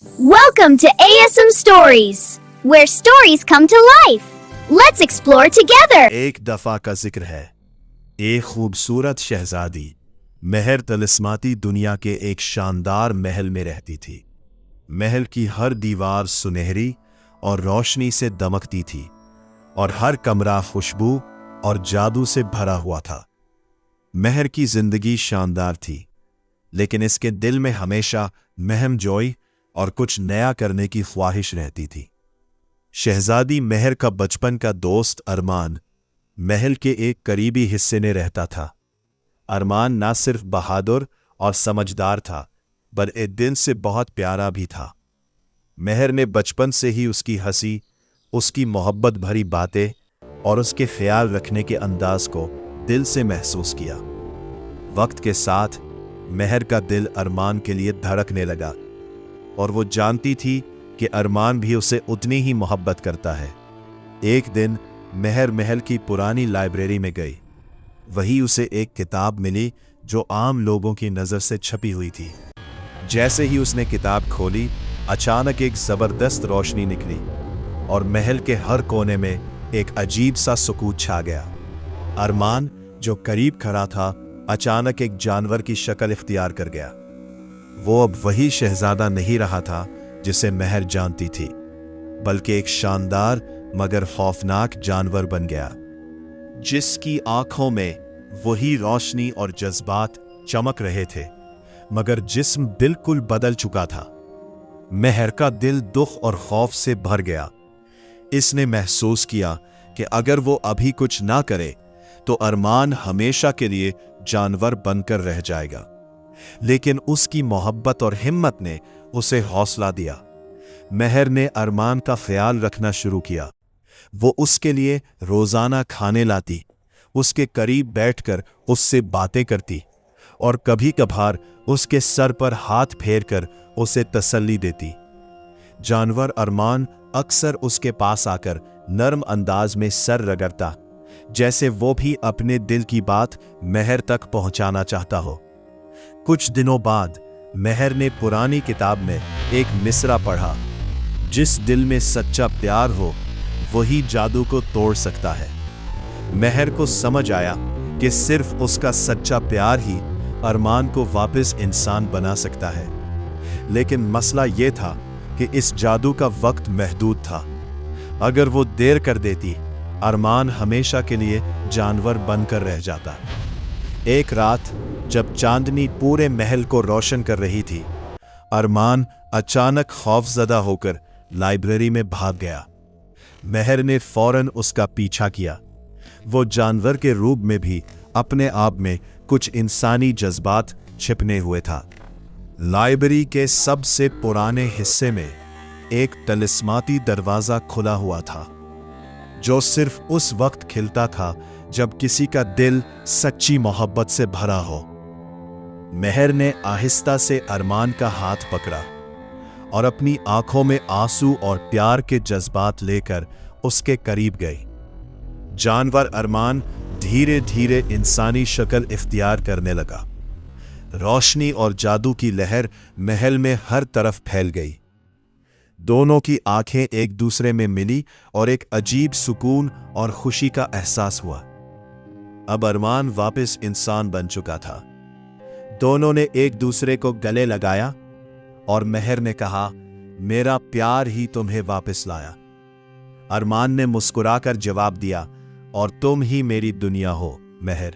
Welcome to ASM Stories, where stories come to life. Let's explore together. एक दफा का जिक्र है। एक खूबसूरत शहजादी महर तलिस्माती दुनिया के एक शानदार महल में रहती थी। महल की हर दीवार सुनहरी और रोशनी से दमकती थी और हर कमरा खुशबू और जादू से भरा हुआ था। महर की जिंदगी शानदार थी, लेकिन इसके दिल में हमेशा महमजोई और कुछ नया करने की ख्वाहिश रहती थी। शहजादी महर का बचपन का दोस्त अरमान महल के एक करीबी हिस्से में रहता था। अरमान ना सिर्फ बहादुर और समझदार था, बल्कि दिल से बहुत प्यारा भी था। महर ने बचपन से ही उसकी हंसी, उसकी मोहब्बत भरी बातें और उसके ख्याल रखने के अंदाज को दिल से महसूस किया। वक्त के साथ महर का दिल अरमान के लिए धड़कने लगा और वो जानती थी कि अरमान भी उसे उतनी ही मोहब्बत करता है। एक दिन महर महल की पुरानी लाइब्रेरी में गई। वहीं उसे एक किताब मिली जो आम लोगों की नज़र से छपी हुई थी। जैसे ही उसने किताब खोली, अचानक एक ज़बरदस्त रोशनी निकली और महल के हर कोने में एक अजीब सा सुकून छा गया। अरमान, जो करीब खड़ा था, अचानक एक जानवर की शक्ल इख्तियार कर गया। वो अब वही शहजादा नहीं रहा था जिसे महर जानती थी, बल्कि एक शानदार मगर खौफनाक जानवर बन गया, जिसकी आंखों में वही रोशनी और जज्बात चमक रहे थे, मगर जिस्म बिल्कुल बदल चुका था। महर का दिल दुख और खौफ से भर गया। इसने महसूस किया कि अगर वो अभी कुछ ना करे तो अरमान हमेशा के लिए जानवर बनकर रह जाएगा। लेकिन उसकी मोहब्बत और हिम्मत ने उसे हौसला दिया। महर ने अरमान का ख्याल रखना शुरू किया। वो उसके लिए रोजाना खाने लाती, उसके करीब बैठकर उससे बातें करती और कभी कभार उसके सर पर हाथ फेरकर उसे तसल्ली देती। जानवर अरमान अक्सर उसके पास आकर नर्म अंदाज में सर रगड़ता, जैसे वो भी अपने दिल की बात महर तक पहुंचाना चाहता हो। कुछ दिनों बाद महर ने पुरानी किताब में एक मिसरा पढ़ा, जिस दिल में सच्चा प्यार हो वही जादू को तोड़ सकता है। महर को समझ आया कि सिर्फ उसका सच्चा प्यार ही अरमान को वापस इंसान बना सकता है। लेकिन मसला यह था कि इस जादू का वक्त महदूद था। अगर वो देर कर देती, अरमान हमेशा के लिए जानवर बनकर रह जाता। एक रात जब चांदनी पूरे महल को रोशन कर रही थी, अरमान अचानक खौफजदा होकर लाइब्रेरी में भाग गया। महर ने फौरन उसका पीछा किया। वो जानवर के रूप में भी अपने आप में कुछ इंसानी जज्बात छिपने हुए था। लाइब्रेरी के सबसे पुराने हिस्से में एक तलिस्माती दरवाजा खुला हुआ था, जो सिर्फ उस वक्त खिलता था जब किसी का दिल सच्ची मोहब्बत से भरा हो। महर ने आहिस्ता से अरमान का हाथ पकड़ा और अपनी आंखों में आंसू और प्यार के जज्बात लेकर उसके करीब गई। जानवर अरमान धीरे धीरे इंसानी शक्ल इख्तियार करने लगा। रोशनी और जादू की लहर महल में हर तरफ फैल गई। दोनों की आंखें एक दूसरे में मिली और एक अजीब सुकून और खुशी का एहसास हुआ। अब अरमान वापस इंसान बन चुका था। दोनों ने एक दूसरे को गले लगाया और महर ने कहा, मेरा प्यार ही तुम्हें वापस लाया। अरमान ने मुस्कुराकर जवाब दिया, और तुम ही मेरी दुनिया हो महर।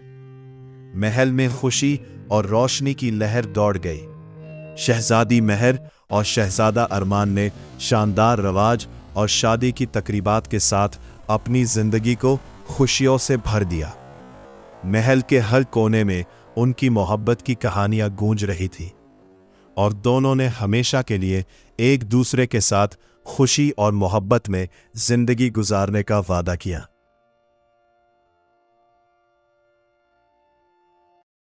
महल में खुशी और रोशनी की लहर दौड़ गई। शहजादी महर और शहजादा अरमान ने शानदार रवाज और शादी की तकरीबात के साथ अपनी जिंदगी को खुशियों से भर दिया। महल के हर कोने में उनकी मोहब्बत की कहानियां गूंज रही थी और दोनों ने हमेशा के लिए एक दूसरे के साथ खुशी और मोहब्बत में जिंदगी गुजारने का वादा किया।